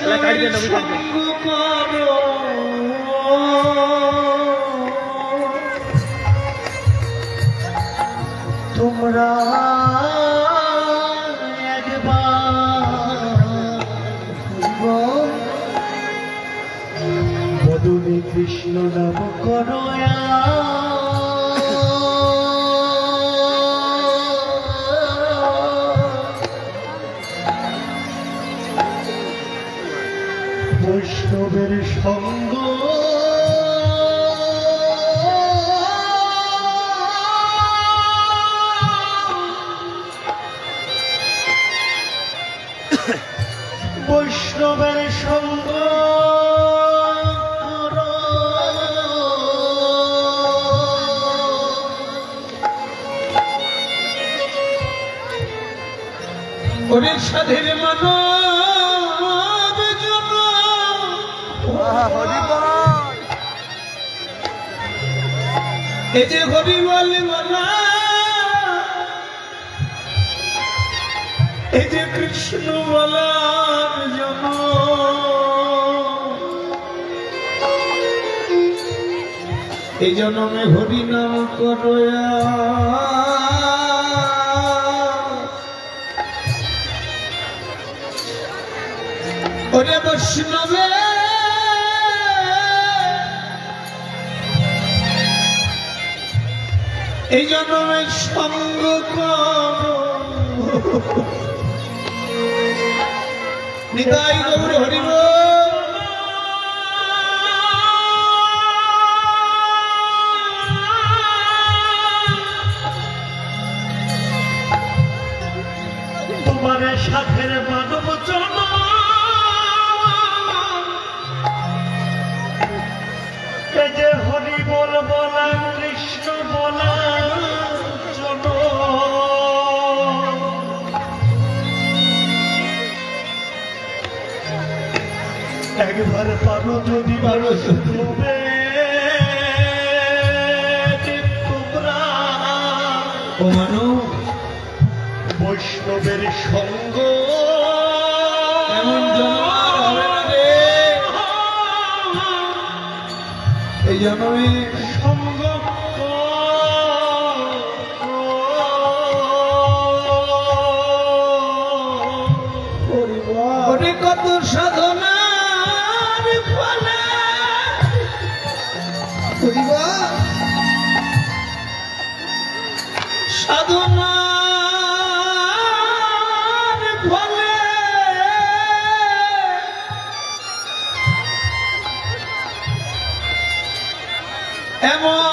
বৈষ্ণবের সঙ্গ করো তোমরা মধুরে কৃষ্ণ নাম করো বৈষ্ণবের সঙ্গ বৈষ্ণবের সঙ্গ ওরে সাধের মানব জন এই যে হরিবল বলা এই যে কৃষ্ণ বলার জন এই জন্মে হরি নাম করো ওরে বৈষ্ণবে এই জন্মে সঙ্গ করো নিতাই গৌর হরিব তোমার সাথের মানব জন এই যে হরি বল বলা কৃষ্ণ বলা জন একবার পারো যদি পারো শুধবে তোমরা ও মানো বৈষ্ণবের সঙ্গ এমন জন্মার হবে না রে এই জন্মে সঙ্গ ওরে কত সাধনার ফলে সাধনার ফলে এমন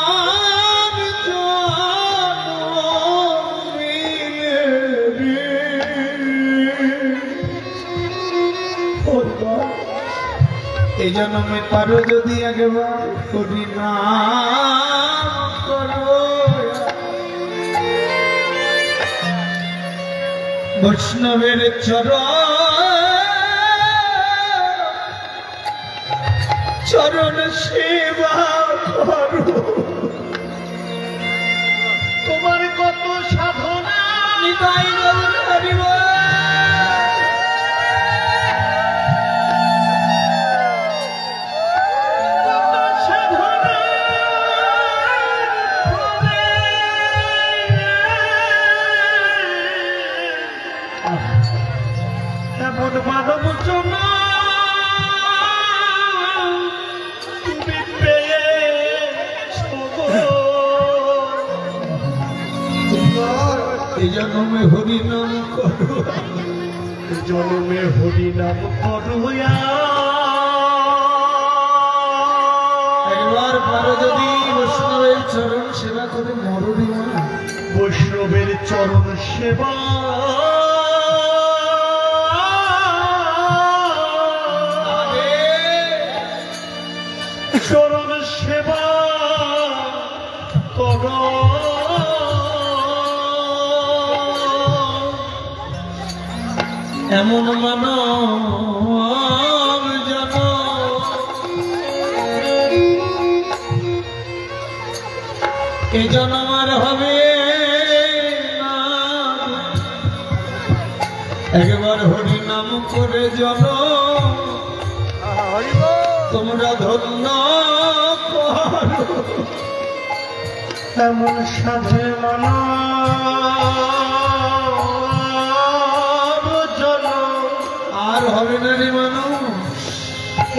এই জন্মে পারো যদি একবার হরি নাম করো বৈষ্ণবের চরণ সেবা করো তোমার কত সাধনা নিতাই গৌর হরিব এমন মানব জন তুমি পেয়েছো এই জন্মে হরি নাম করো এই জন্মে হরি নাম করো একবার পারো যদি বৈষ্ণবের চরণ সেবা করে মরণি বৈষ্ণবের চরণ সেবা চরণ সেবা করো এমন মানব জন এ জন্ম আর হবে না একবার হরি নাম করে জন তোমরা ধন্য এমন সাধে মানব জনম আর হবে না রে মানুষ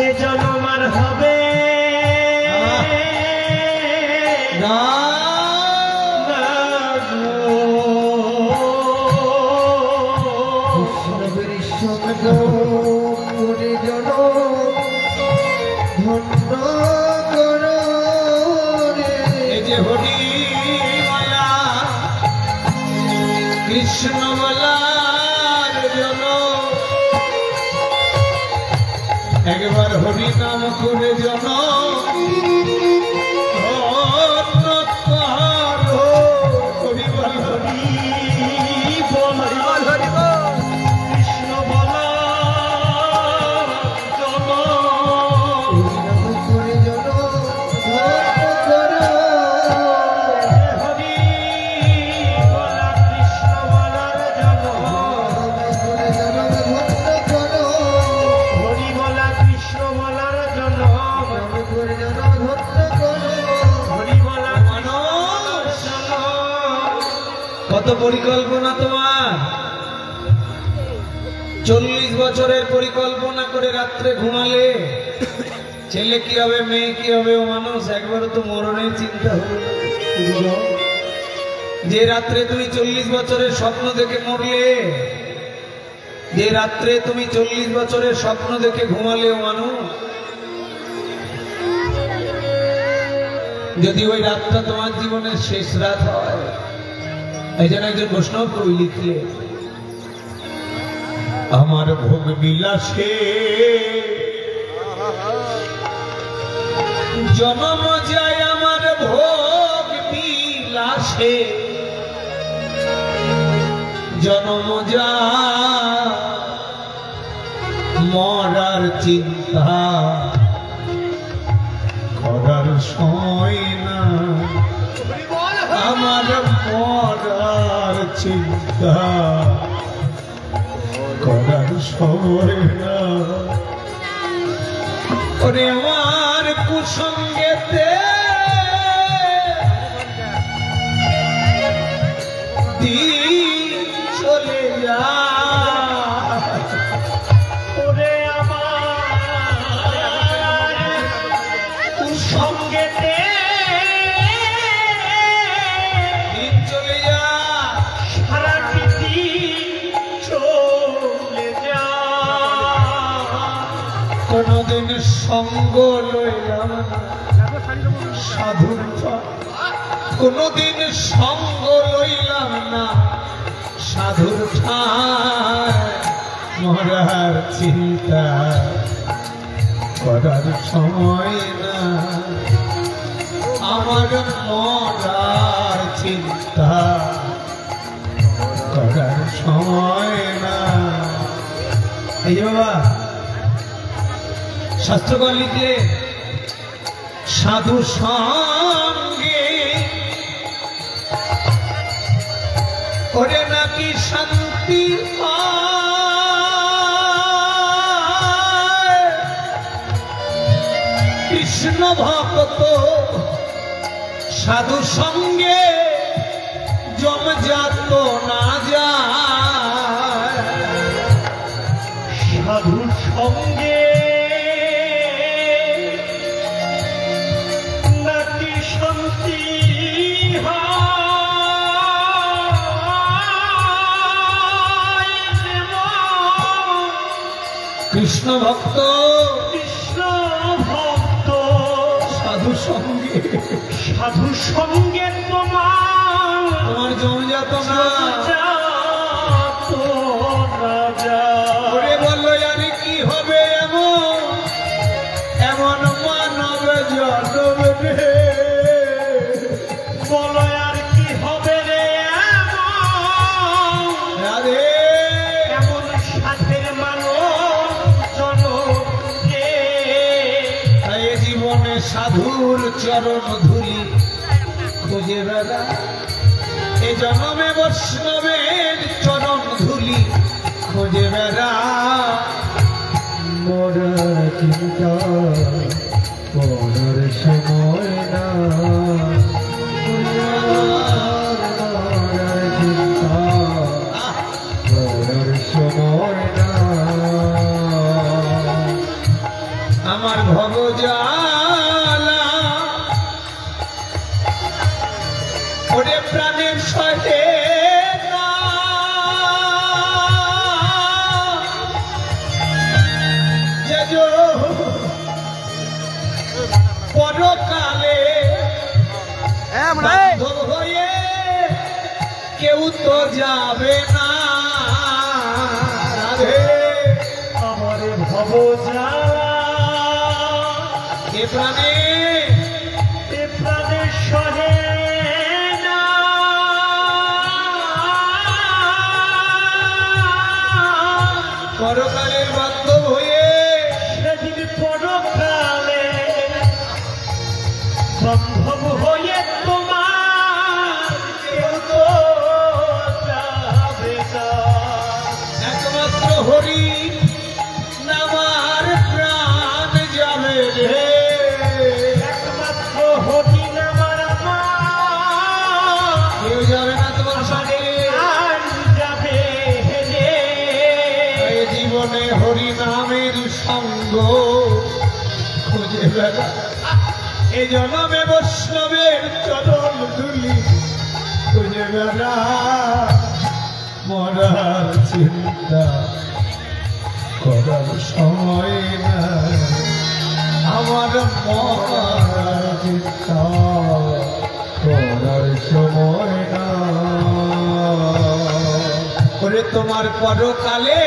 এ জনম আর হবে না কৃষ্ণ বলার জন্য একবার হরি নাম করে জন হরি বল হরি বল হরি বল কৃষ্ণ বলার জন্য করে জন কত পরিকল্পনা তোমার 40 বছরের পরিকল্পনা করে রাত্রে ঘুমালে ছেলে কি হবে মেয়ে কি হবে ও মানুষ একবারও তো মরণের চিন্তা হলো যে রাত্রে তুমি 40 বছরের স্বপ্ন দেখে মরলে যে রাত্রে তুমি 40 বছরের স্বপ্ন দেখে ঘুমালে ও মানুষ যদি ওই রাতটা তোমার জীবনের শেষ রাত হয় এই জন্য একজন বৈষ্ণব কবি লিখলে আমার ভোগ বিলাসে জনম যায় আমার ভোগ বিলাসে জনম যায় মরার চিন্তা করার সময় না আমার মরার চিন্তা করার সময় না ওরে আমার কুসঙ্গেতে দিন চলে যা ওরে আমার কুসঙ্গেতে দিন চলে যা সারাটি দিন চলে যা কোনদিন সঙ্গ লইলাম সাধুর কোনদিন সঙ্গ লইলাম না সাধুর মরার চিন্তা করার সময় না আমার মরার চিন্তা করার সময় না এই বাবা শাস্ত্রকর লিখলে সাধু সঙ্গে ওরে নাকি শান্তি কৃষ্ণ ভক্ত সাধু সঙ্গে জমজাত না যায় সাধু সঙ্গে নাকি শান্তি কৃষ্ণ ভক্ত সাধু সঙ্গে তোমার জমজাত না বললো জানি কি হবে এমন মানব জনম রে বলো আর কি হবে রে এমন সাথের মানব জনম রে জীবনে সাধুর চরণ ধুলি খুঁজে বেড়া এ জন্মে বৈষ্ণবের চরণ ধুলি খুঁজে বেড়া মোরা চিন্তা করার সময় না, মরার চিন্তা করার সময় না। আমার ভবজালা ওরে প্রাণের সহে পরকালে বান্ধব হয়ে কেউ তো যাবে না। আমার ভবজালা এ প্রাণে সহে না, পরকালের বান্ধব হয়ে সেদিন পরকালে বান্ধব হয়ে তোমার কেউ তো যাবে না। একমাত্র হরি নামার প্রাণ যাবে রে, একমাত্র হরি নামার কেউ যাবে না তোমার সাথে যাবে রে। জীবনে হরি নামের সঙ্গ খুঁজে বেড়া, এ জনমে বৈষ্ণবের চরণ ধুলি খুঁজে বেড়া। মরার চিন্তা করার সময় না, আমার মরার চিন্তা করার সময় না। ওরে তোমার পরকালে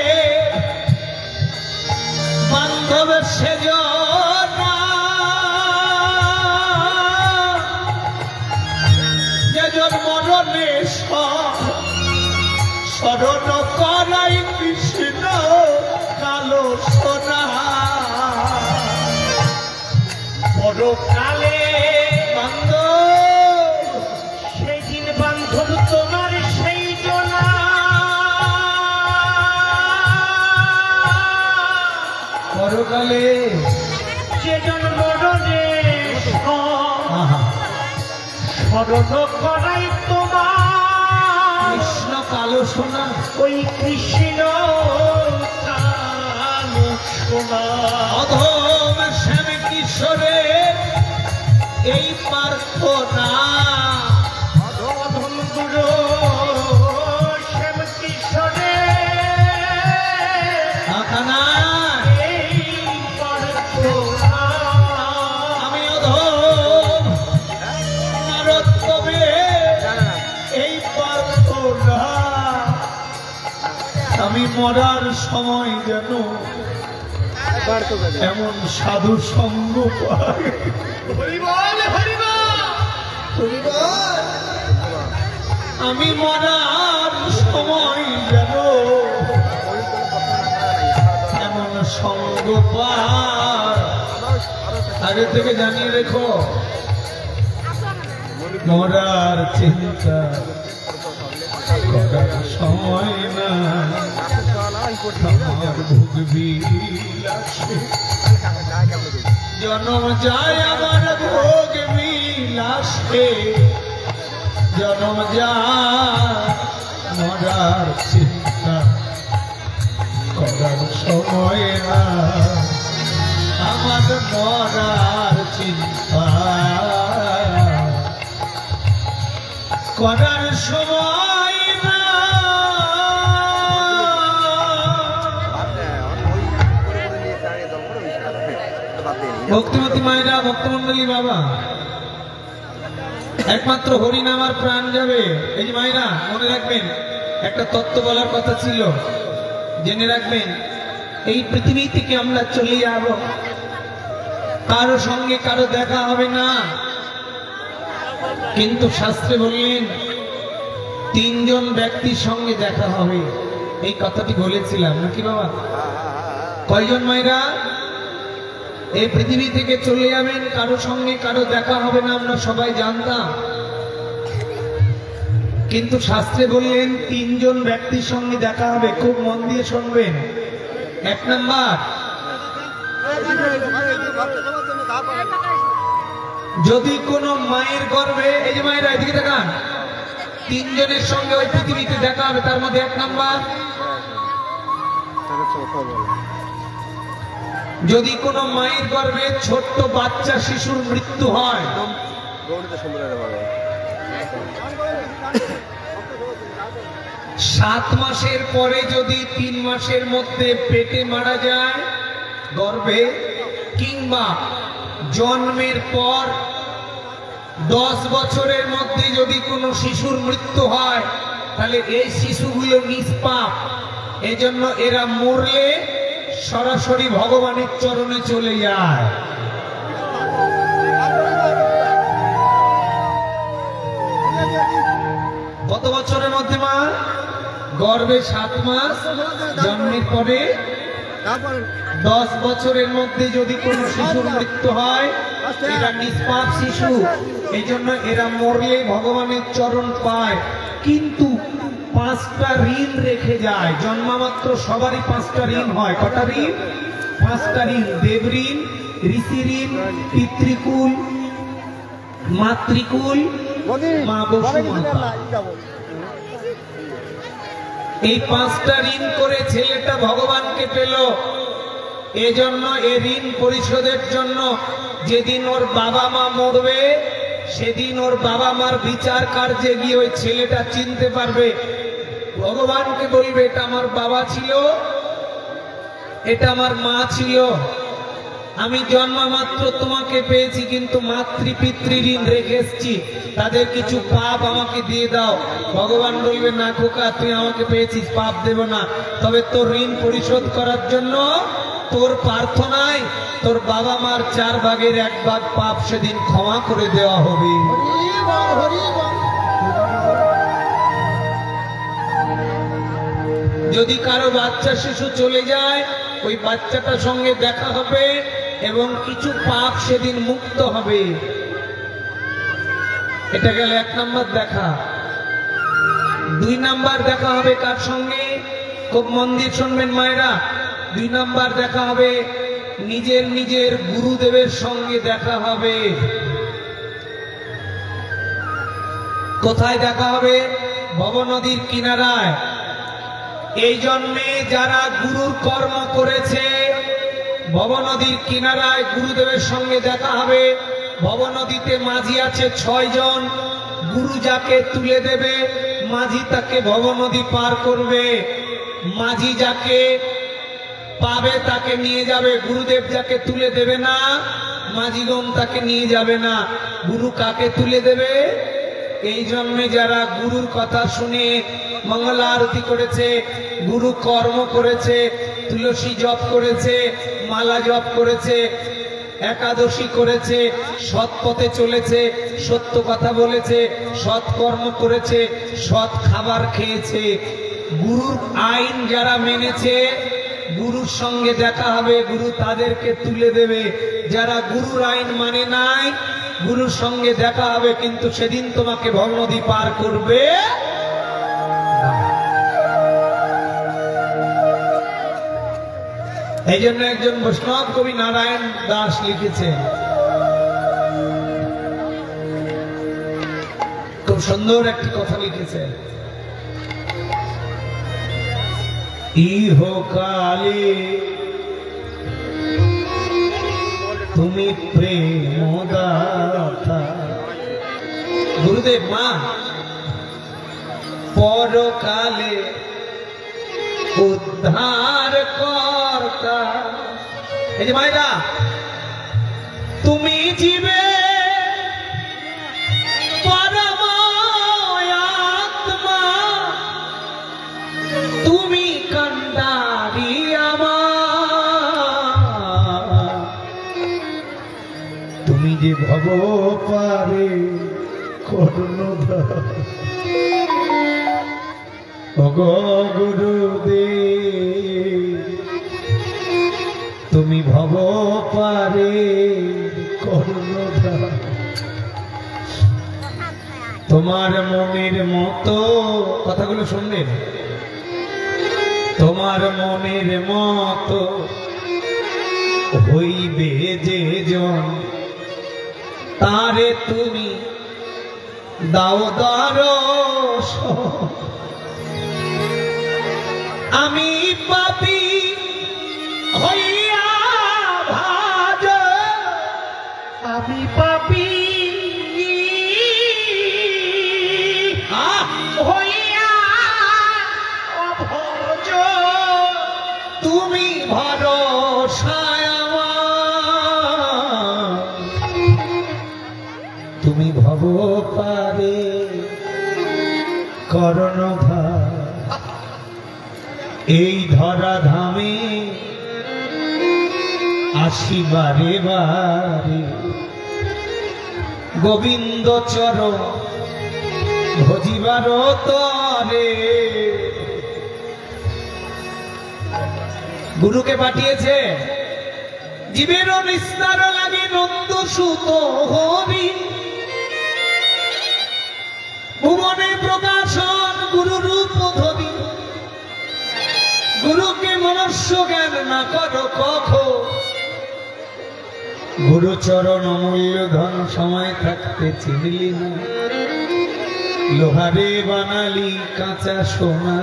বান্ধবের সেজনা, যেজন মরণে স্মরণ করাই কৃষ্ণ কালো সোনা। পরকালে বান্ধব সেই দিন বান্ধব তোমার সেই জনা। পরকালে যেজন মরণে স্মরণ করাই তোমার কৃষ্ণ কালো সোনা, ওই কৃষ্ণ কালো সোনা। অধম শ্যাম কিশোরে এই প্রার্থনা, অধম গুরু শ্যাম কিশোরে আখানা এই প্রার্থনা। আমি অধম নারদবে এই প্রার্থনা, আমি মরার সময় যেন এমন সাধু সঙ্গ পাই। আমি মরার সময় যেন এমন সঙ্গ পাই। আগে থেকে জানিয়ে রেখো, মরার চিন্তা করার সময় না, আমার ভুগবি জনম যায় আমার ভোগ বিলাসে, জনম যায় মরার চিন্তা করার সময় না, আমার মরার চিন্তা করার সময় না। ভক্তিমতী মায়েরা, ভক্তমন্ডলী বাবা, একমাত্র হরিনাম আর প্রাণ যাবে। এই যে মায়েরা মনে রাখবেন, একটা তত্ত্ব বলার কথা ছিল, জেনে রাখবেন। এই পৃথিবী থেকে আমরা চলে যাব, কারো সঙ্গে কারো দেখা হবে না, কিন্তু শাস্ত্রে বললেন তিনজন ব্যক্তির সঙ্গে দেখা হবে। এই কথাটি বলেছিলাম নাকি বাবা? কয়জন মায়েরা? এই পৃথিবী থেকে চলে যাবেন, কারো সঙ্গে কারো দেখা হবে না, আমরা সবাই জানতাম, কিন্তু শাস্ত্রে বললেন তিনজন ব্যক্তির সঙ্গে দেখা হবে। খুব মন দিয়ে শুনবেন। এক নাম্বার যদি কোনো মায়ের গর্ভে, এই যে মায়েরা এদিকে দেখান, তিনজনের সঙ্গে ওই পৃথিবীতে দেখা হবে, তার মধ্যে 1 নাম্বার, যদি কোনো মায়ের গর্ভে ছোট্ট বাচ্চা শিশুর মৃত্যু হয়, 7 মাসের পরে যদি 3 মাসের মধ্যে পেটে মারা যায় গর্ভে, কিংবা জন্মের পর 10 বছরের মধ্যে যদি কোনো শিশুর মৃত্যু হয়, তাহলে এই শিশুগুলো নিষ্পাপ। এজন্য এরা মরলে সরাসরি ভগবানের চরণে চলে যায়। কত বছরের মধ্যে মা? গর্ভে 7 মাস, জন্মের পরে 10 বছরের মধ্যে যদি কোনো শিশুর মৃত্যু হয়, এরা নিষ্পাপ শিশু, এই জন্য এরা মরলে ভগবানের চরণ পায়। কিন্তু 5টা ঋণ রেখে যায়, জন্মামাত্র সবারই 5টা ঋণ হয়। কটা ঋণ? 5টা ঋণ। দেব ঋণ, ঋষি ঋণ, পিতৃকুল, মাতৃকুল, মা বসুমাতা। এই 5টা ঋণ করে ছেলেটা ভগবানকে পেল। এজন্য এই ঋণ পরিশোধের জন্য যেদিন ওর বাবা মা মরবে, সেদিন ওর বাবা মার বিচার কার্যে গিয়ে ওই ছেলেটা চিনতে পারবে, ভগবানকে বলবে এটা আমার বাবা ছিল, এটা আমার মা ছিল, আমি জন্মমাত্র তোমাকে পেয়েছি, কিন্তু মাতৃ পিতৃ ঋণ রেখে এসেছি, তাদের কিছু পাপ আমাকে দিয়ে দাও। ভগবান বলবে না খোকা, তুই আমাকে পেয়েছিস, পাপ দেব না, তবে তোর ঋণ পরিশোধ করার জন্য তোর প্রার্থনায় তোর বাবা মার 4 ভাগের 1 ভাগ পাপ সেদিন ক্ষমা করে দেওয়া হবে। যদি কারো বাচ্চা শিশু চলে যায়, ওই বাচ্চাটার সঙ্গে দেখা হবে এবং কিছু পাপ সেদিন মুক্ত হবে। এটা গেল 1 নাম্বার দেখা। 2 নাম্বার দেখা হবে কার সঙ্গে? খুব মন দিয়ে শুনবেন মায়েরা। 2 নাম্বার দেখা হবে নিজের নিজের গুরুদেবের সঙ্গে দেখা হবে। কোথায় দেখা হবে? ভব নদীর কিনারায়। এই জন্মে যারা গুরুর কর্ম করেছে, ভব নদীর কিনারায় গুরুদেবের সঙ্গে দেখা হবে। ভব নদীতে মাঝি আছে 6 জন, গুরু যাকে তুলে দেবে মাঝি তাকে ভব নদী পার করবে। মাঝি যাকে পাবে তাকে নিয়ে যাবে, গুরুদেব যাকে তুলে দেবে না, মাঝিগণ তাকে নিয়ে যাবে না। গুরু কাকে তুলে দেবে? এই জন্মে যারা গুরুর কথা শুনে মঙ্গল আরতি করেছে, গুরু কর্ম করেছে, তুলসী জপ করেছে, মালা জপ করেছে, একাদশী করেছে, সৎ পথে চলেছে, সত্য কথা বলেছে, সৎ কর্ম করেছে, সৎ খাবার খেয়েছে, গুরুর আইন যারা মেনেছে, গুরুর সঙ্গে দেখা হবে, গুরু তাদেরকে তুলে দেবে। যারা গুরুর আইন মানে নাই, গুরুর সঙ্গে দেখা হবে, কিন্তু সেদিন তোমাকে ভবনদী পার করবে। এই জন্য একজন বৈষ্ণব কবি নারায়ণ দাস লিখেছেন, খুব সুন্দর একটি কথা লিখেছেন। ইহকালে তুমি প্রেমদাতা, গুরুদেব মা, পরকালে উদ্ধার কর্তা। এই যে মায়েরা, তুমি জীবে পরম আত্মা, তুমি কান্ডারি আমার, তুমি যে ভব পারে করুণাধর। গুরুদেব তুমি ভব পারে করুণাধর, তোমার মনের মতো, কথাগুলো শুনলেন, তোমার মনের মতো হইবে যে জন তারে তুমি দাও দর্শন। আমি পাপী হইয়া ভাজ, আমি পাপী হইয়া অভজ, তুমি ভরসায় আমার, তুমি ভব পারে করণ ভার। এই ধরা ধামে আসিবারে বারে গোবিন্দ চরণ ভজিবার তরে। গুরুকে পাঠিয়েছে জীবের নিস্তার লাগে নন্দ সুত হরি, ভুবনে প্রকাশন গুরু রূপ ধরি। গুরুকে মনুষ্য জ্ঞান না করো কখো, গুরু চরণ অমূল্য ধন সময় থাকতে চিনলি না। লোহারে বানালি কাঁচা সোনা,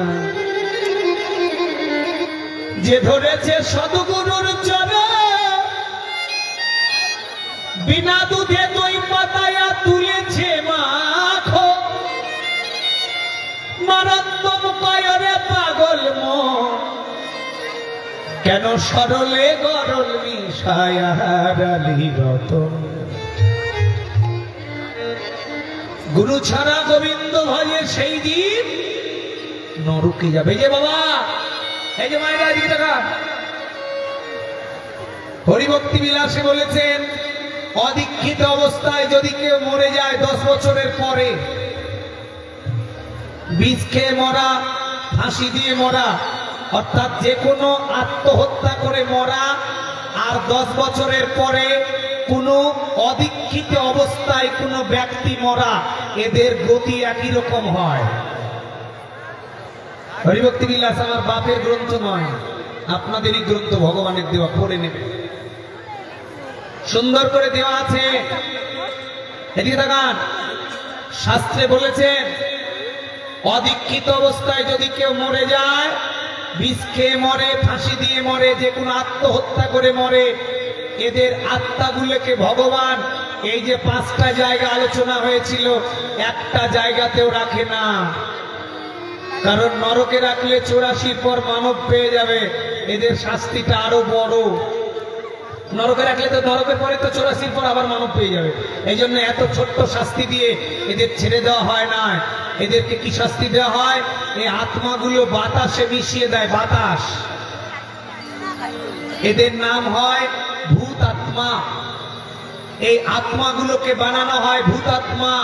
যে ধরেছে সদ্গুরুর চরণ, বিনা দুধে দই পাতায়া তুলেছে মাখো। মারাত্মক পায়রে পাগল মন, কেন সরলে গরল মিশায়ালি রতন। গুরু ছাড়া গোবিন্দ ভজে সেই দিন নরকে যাবে। যে বাবা, এই যে মায়েরা দিকে দেখা, হরিভক্তি বিলাসে বলেছেন অদীক্ষিত অবস্থায় যদি কেউ মরে যায় 10 বছরের পরে, বীজ খেয়ে মরা, ফাঁসি দিয়ে মরা, অর্থাৎ যে কোনো আত্মহত্যা করে মরা, আর 10 বছরের পরে কোনো অদীক্ষিত অবস্থায় কোনো ব্যক্তি মরা, এদের গতি একই রকম হয়। হরিভক্তি বিলাস আমার বাপের গ্রন্থ নয়, আপনাদেরই গ্রন্থ, ভগবানের দেওয়া, পড়ে নেবে, সুন্দর করে দেওয়া আছে। এদিকে তাকান, শাস্ত্রে বলেছেন অদীক্ষিত অবস্থায় যদি কেউ মরে যায়, বিষ খেয়ে মরে, ফাঁসি দিয়ে মরে, যে কোনো আত্মহত্যা করে মরে, এদের আত্মাগুলোকে ভগবান এই যে 5টা জায়গা আলোচনা হয়েছিল, একটা জায়গাতেও রাখে না। কারণ নরকে রাখলে 84 পর মানব পেয়ে যাবে, এদের শাস্তিটা আরো বড়। নরকে রাখলে তো নরকের পরে তো 84 পর আবার মানব পেয়ে যাবে। এই জন্য এত ছোট্ট শাস্তি দিয়ে এদের ছেড়ে দেওয়া হয় না। এদেরকে কি শাস্তি দেওয়া হয়? এই আত্মাগুলো বাতাসে মিশিয়ে দেয়, বাতাস। এদের নাম হয় ভূত আত্মা। এই আত্মাগুলোকে বানানো হয় ভূত আত্মা।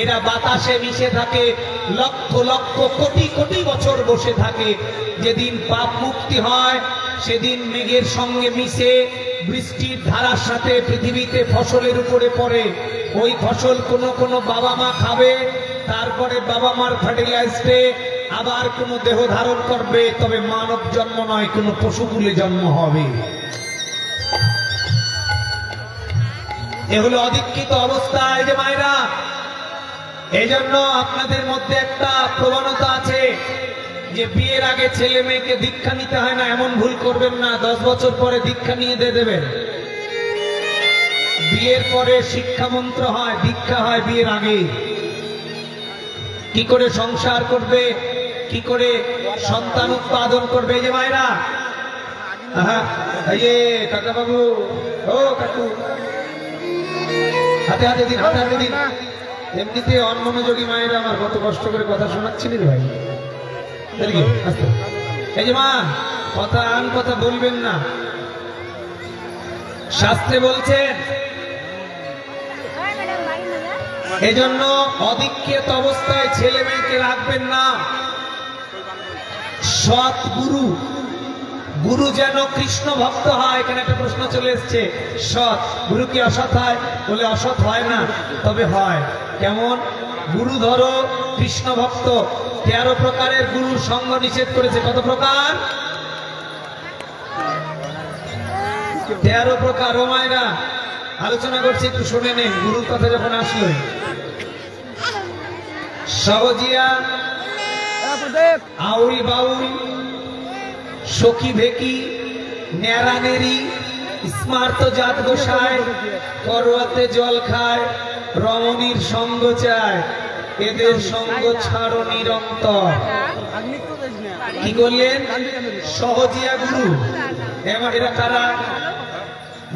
এরা বাতাসে মিশে থাকে, লক্ষ লক্ষ কোটি কোটি বছর বসে থাকে। যেদিন পাপ মুক্তি হয় সেদিন মেঘের সঙ্গে মিশে বৃষ্টির ধারার সাথে পৃথিবীতে ফসলের উপরে পড়ে। ওই ফসল কোনো কোনো বাবা মা খাবে, তারপরে বাবা মার ফার্টিলাইজে আবার কোনো দেহ ধারণ করবে, তবে মানব জন্ম নয়, কোনো পশুকুলে জন্ম হবে। এ হলো অদীক্ষিত অবস্থায় যে মায়েরা। এই জন্য আপনাদের মধ্যে একটা প্রবণতা আছে যে বিয়ের আগে ছেলে মেয়েকে দীক্ষা নিতে হয় না, এমন ভুল করবেন না। 10 বছর পরে দীক্ষা নিয়ে দিয়ে দেবেন। বিয়ের পরে শিক্ষা মন্ত্র হয়, দীক্ষা হয় বিয়ের আগে। কি করে সংসার করবে, কি করে সন্তান উৎপাদন করবে। যে মায়েরা, কাকা বাবু, ও কাকু, হাতে হাতে দিন, হাতে হাতে দিন। এমনিতে অনমনোযোগী মায়েরা আমার কত কষ্ট করে কথা শোনাচ্ছিলেন ভাই। এই যে মা, কথা আন কথা বলবেন না। শাস্ত্রে বলছেন এজন্য অদীক্ষিত অবস্থায় ছেলে মেয়েকে রাখবেন না। সৎ গুরু, গুরু যেন কৃষ্ণ ভক্ত হয়। এখানে একটা প্রশ্ন চলে এসছে, সৎ গুরু কি অসৎ হয়? বলে অসৎ হয় না, তবে হয়। কেমন? গুরু ধরো কৃষ্ণ ভক্ত। 13 প্রকারের গুরু সঙ্গ নিষেধ করেছে। কত প্রকার? 13 প্রকার। ও মায়েরা আলোচনা করছি, একটু শুনে নেন গুরুর কথা যখন আসলো। সহজিয়া, আউল বাউল, সখী ভেকি, নেড়ানেরি, স্মার্ত জাত গোসায়, করোয়াতে জল খায়, রমণীর সঙ্গ চায়, এদের সঙ্গ ছাড়ো নিরন্তর। কি করলেন? সহজিয়া গুরু। এরা কারা?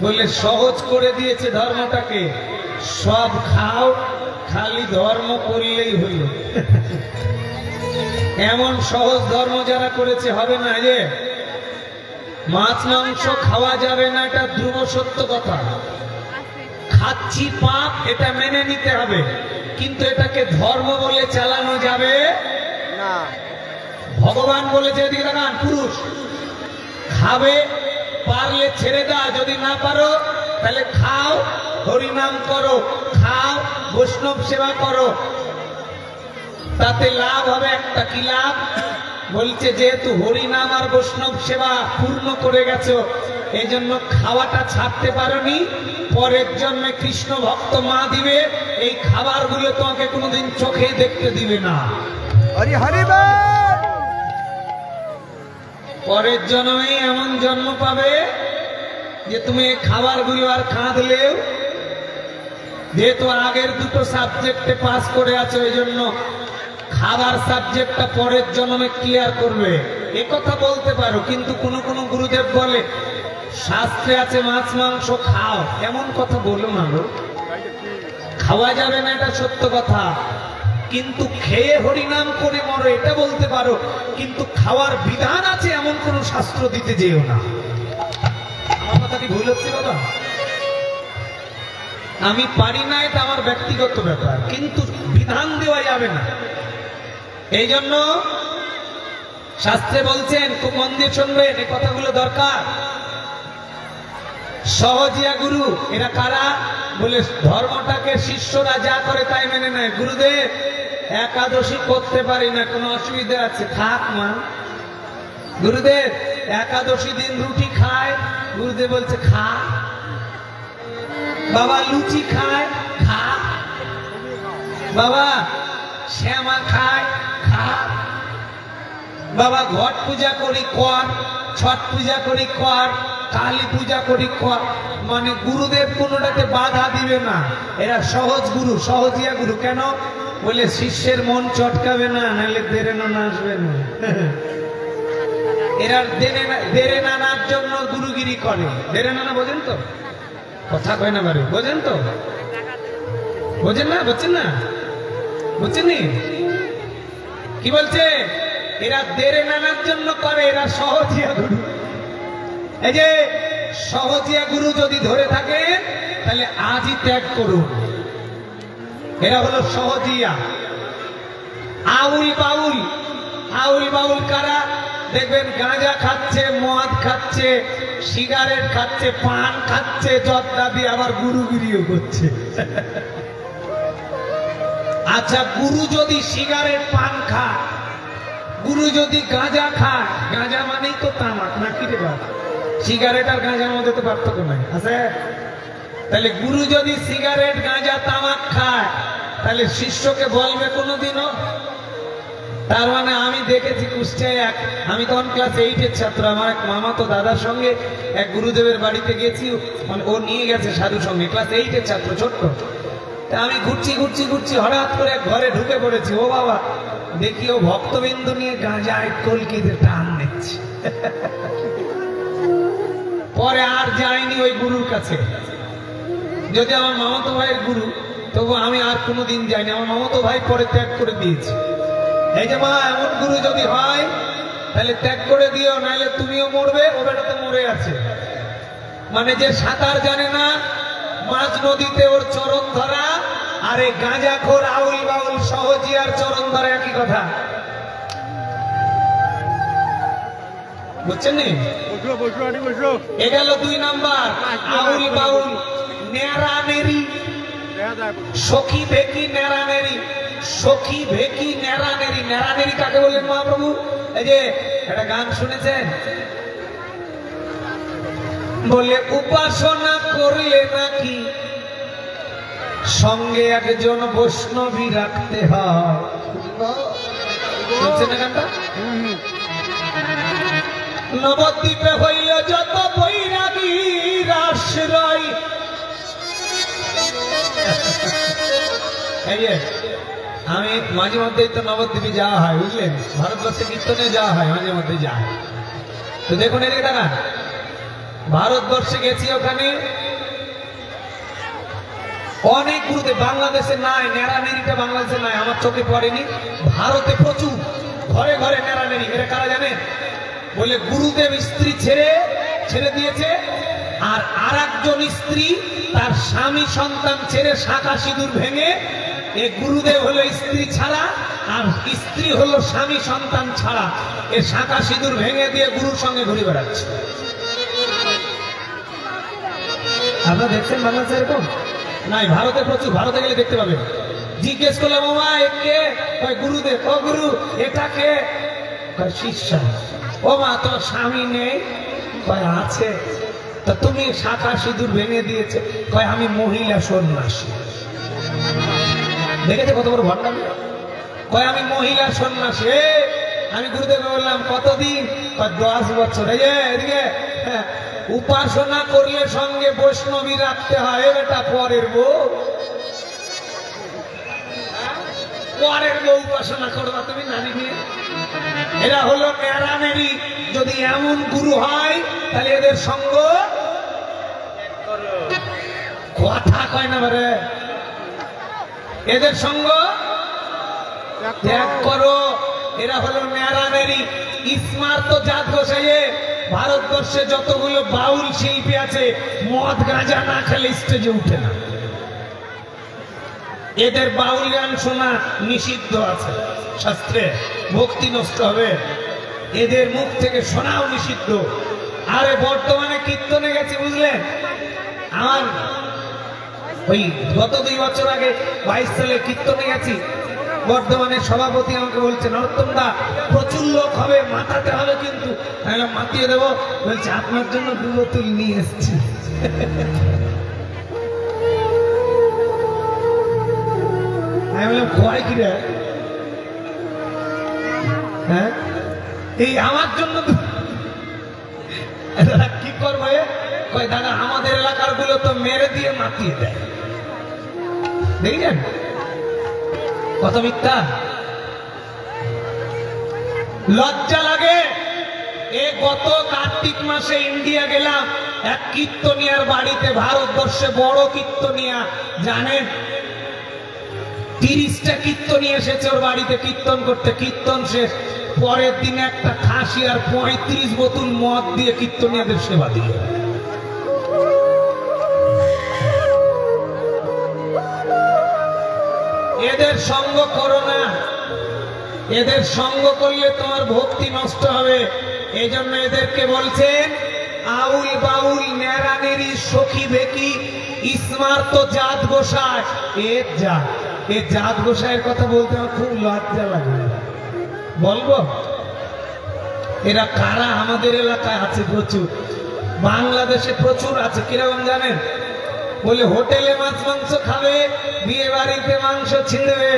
বললে সহজ করে দিয়েছে ধর্মটাকে, সব খাও, খালি ধর্ম করলেই হইল। এমন সহজ ধর্ম যারা করেছে হবে না। যে মাছ মাংস খাওয়া যাবে না, এটা ধ্রুব সত্য কথা। খাচ্ছি পাপ, এটা মেনে নিতে হবে, কিন্তু এটাকে ধর্ম বলে চালানো যাবে না। ভগবান বলেছে, এদিকে দেখান, পুরুষ খাবে, পারলে ছেড়ে দাও, যদি না পারো তাহলে খাও, হরিনাম করো, খাও, বৈষ্ণব সেবা করো, তাতে লাভ হবে একটা। কি লাভ? বলছে যেহেতু হরিনাম আর বৈষ্ণব সেবা পূর্ণ করে গেছো, এই জন্য খাওয়াটা ছাড়তে পারোনি, পরের জন্মে কৃষ্ণ ভক্ত মা দিবে, এই খাবারগুলো তোমাকে কোনোদিন চোখে দেখতে দিবে না। পরের জন্মে এমন জন্ম পাবে যে তুমি এই খাবারগুলো আর কাঁদলেও, যেহেতু আগের দুটো সাবজেক্টে পাস করে আছো, এই জন্য খাবার সাবজেক্টটা পরের জন্মে ক্লিয়ার করবে। এ কথা বলতে পারো, কিন্তু কোন কোন গুরুদেব বলে শাস্ত্রে আছে মাছ মাংস খাও, এমন কথা বলো না গো। খাওয়া যাবে না, এটা সত্য কথা, কিন্তু খেয়ে হরিনাম করে মরো, এটা বলতে পারো, কিন্তু খাওয়ার বিধান আছে এমন কোন শাস্ত্র দিতে যেও না। আমার কথা কি ভুল হচ্ছে বাবা? আমি পারি না, এটা আমার ব্যক্তিগত ব্যাপার, কিন্তু বিধান দেওয়া যাবে না। এই জন্য শাস্ত্রে বলছেন, খুব মন দিয়ে শুনবেন, এই কথাগুলো দরকার। সহজিয়া গুরু এরা কারা? বলে ধর্মটাকে শিষ্যরা যা করে তাই মেনে নেয়। গুরুদেব একাদশী করতে পারি না, কোনো অসুবিধা আছে? থাক মা। গুরুদেব একাদশী দিন রুটি খায়, গুরুদেব বলছে খা। বাবা লুচি খায়, খা। বাবা শ্যামা খায়, খা। বাবা ঘট পূজা করি কর, ছট পূজা করি কর, কালী পূজা করি কর। মানে গুরুদেব কোনোটাতে বাধা দিবে না। এরা সহজ গুরু, সহজিয়া গুরু। কেন? বলে শিষ্যের মন চটকাবে না, নাহলে দেরে না আসবে না। এরা দেরে নানার জন্য গুরুগিরি করে। দেরে নানা বোঝেন তো? কথা কয় না বারে, বোঝেন তো? বোঝেন না? বুঝছেন না? বুঝছেন নি? কি বলছে? এরা দেরে নানার জন্য করে, এরা সহজিয়া গুরু। এই যে সহজিয়া গুরু যদি ধরে থাকে, তাহলে আজই ত্যাগ করুন। এরা হলো সহজিয়া। আউল বাউল, আউল বাউল কারা? দেখবেন গাঁজা খাচ্ছে, মদ খাচ্ছে, সিগারেট খাচ্ছে, পান খাচ্ছে, জর্দা দিয়ে আবার গুরুগিরিও করছে। আচ্ছা, গুরু যদি সিগারেট পান খায়, গুরু যদি গাঁজা খায়, গাঁজা মানেই তো তামাক নাকি রে বাবা? সিগারেট আর গাঁজার মধ্যে তো পার্থক্য নাই আছে? তাহলে গুরু যদি সিগারেট গাঁজা তামাক খায়, তাহলে শিষ্যকে বলবে কোনোদিনও? তার মানে আমি দেখেছি কুষ্টিয়ায় আমি তখন ক্লাস 8-এর ছাত্র, আমার এক মামাতো দাদার সঙ্গে এক গুরুদেবের বাড়িতে গেছি, মানে ও নিয়ে গেছে সাধু সঙ্গে, ক্লাস 8-এর ছাত্র, ছোট্ট। তা আমি ঘুরছি, হঠাৎ করে এক ঘরে ঢুকে পড়েছি। ও বাবা, দেখি ও ভক্তবিন্দু নিয়ে গাঁজায় কলকিতে টান নিচ্ছে। পরে আর যাইনি ওই গুরুর কাছে। যদি আমার মামাতো ভাইয়ের গুরু, তবু আমি আর কোনোদিন যাইনি। আমার মামাতো ভাই পরে ত্যাগ করে দিয়েছে। এই যে মা, এমন গুরু যদি হয় তাহলে ত্যাগ করে দিও, নাহলে তুমিও মরবে, ও বেটা তো মরে আছে। মানে যে সাঁতার জানে না, মাঝ নদীতে ওর চরণ ধরা, আর এই গাঁজাখোর আউল বাউল সহজিয়ার চরণ ধরা একই কথা। বুঝছেন নি? এ গেল 2 নাম্বার। আউল বাউল, নেড়ানেরি, সখী ভেকি নেড়ানেরি। সখী ভেকি নেড়ানেরি। নেড়ানেরি কাকে বললেন মহাপ্রভু? এই যে একটা গান শুনেছেন, বলে উপাসনা করলে নাকি সঙ্গে একজন বৈষ্ণবী রাখতে হয়। শুনছেন না গানটা? নবদ্বীপে হইল যত বৈরাগীর আশ্রয়। এই যে আমি মাঝে মধ্যেই তো নবদ্বীপে যাওয়া হয়, বুঝলেন, ভারতবর্ষে কীর্তনে যাওয়া হয়, মাঝে মধ্যে যায়। তো দেখুন এদিকে দাঁড়া, ভারতবর্ষে গেছি, ওখানে অনেক গুরুদেব, বাংলাদেশে নাই, নেড়ানেড়িটা বাংলাদেশে নাই, আমার চোখে পড়েনি। ভারতে প্রচুর, ঘরে ঘরে নেড়ানেড়ি। এরা কারা জানেন? বলে গুরুদেব স্ত্রী ছেড়ে দিয়েছে, আর আরেকজন স্ত্রী তার স্বামী সন্তান ছেড়ে শাঁখা সিঁদুর ভেঙে, এ গুরুদেব হলো স্ত্রী ছাড়া আর স্ত্রী হলো স্বামী সন্তান ছাড়া, এ শাঁখা সিঁদুর ভেঙে দিয়ে গুরুর সঙ্গে ঘুরে বেড়াচ্ছে। আপনারা দেখছেন বাংলাদেশে এরকম? নাই, ভারতে প্রচুর, ভারতে গেলে দেখতে পাবেন। জিজ্ঞেস করলাম বাবা একে, গুরুদেব। ও গুরু, এটা কে? শিষ্য। ও মা, তোর স্বামী নেই? কয় আছে। তা তুমি শাখা সিঁদুর ভেঙে দিয়েছে? কয় আমি মহিলা সন্ন্যাসী। দেখেছে কত বড় ভণ্ডামি? কয় আমি মহিলা সন্ন্যাসী। আমি গুরুদেব বললাম কতদিন? 10 বছর। এই যে এদিকে, উপাসনা করলে সঙ্গে বৈষ্ণবী রাখতে হয়। বেটা পরের বউ, পরের বউ উপাসনা করবা তুমি নারী নিয়ে? এরা হলো নেড়ানেড়ি। যদি এমন গুরু হয় তাহলে এদের সঙ্গ কথা কয় না বারে, এদের সঙ্গ ত্যাগ করো। এরা হলো নেড়ানেড়ি। স্মার্ত জাত গোসাইয়ে ভারতবর্ষে যতগুলো বাউল শিল্পী আছে, মদ গাঁজা না খেলে স্টেজে উঠে না। এদের বাউল গান শোনা নিষিদ্ধ আছে শাস্ত্রে, ভক্তি নষ্ট হবে। এদের মুখ থেকে শোনাও নিষিদ্ধ। আরে বর্তমানে কীর্তনে গেছি, বুঝলেন, আমার ওই গত 2 বছর আগে 22 সালে কীর্তনে গেছি। বর্ধমানের সভাপতি আমাকে বলছে, নরোত্তম দা প্রচুর লোক হবে, মাতাতে হবে কিন্তু। মাতিয়ে দেবো। বলছে আপনার জন্য 2 বোতল নিয়ে এসছি। আমি বললাম কয় কি রে? হ্যাঁ, এই আমার জন্য কি করবো? কয় দাদা আমাদের এলাকার গুলো তো মেরে দিয়ে মাতিয়ে দেয়। দেখলেন কত মিথ্যা, লজ্জা লাগে। এ গত কার্তিক মাসে ইন্ডিয়া গেলাম, এক কীর্তনিয়ার বাড়িতে, ভারতবর্ষে বড় কীর্তনিয়া, জানেন 30টা কীর্তনিয়া এসেছে ওর বাড়িতে কীর্তন করতে। কীর্তন শেষ, পরের দিন একটা খাসি আর 35 বোতল মদ দিয়ে কীর্তনিয়াদের সেবা দিল। এদের সঙ্গ করো না, এদের সঙ্গ করলে তোমার ভক্তি নষ্ট হবে। এই জন্য এদেরকে বলছেন আউল বাউল নেড়ানেড়ি সখী বেকি স্মার্ত জাত গোসাই। এর জাত, এই জাত গোসাইয়ের কথা বলতে আমার খুব লজ্জা লাগে। বলবো এরা কারা? আমাদের এলাকায় আছে প্রচুর, বাংলাদেশে প্রচুর আছে। কিরকম জানেন? বলে হোটেলে মাছ মাংস খাবে, বিয়ে বাড়িতে মাংস ছিঁড়বে,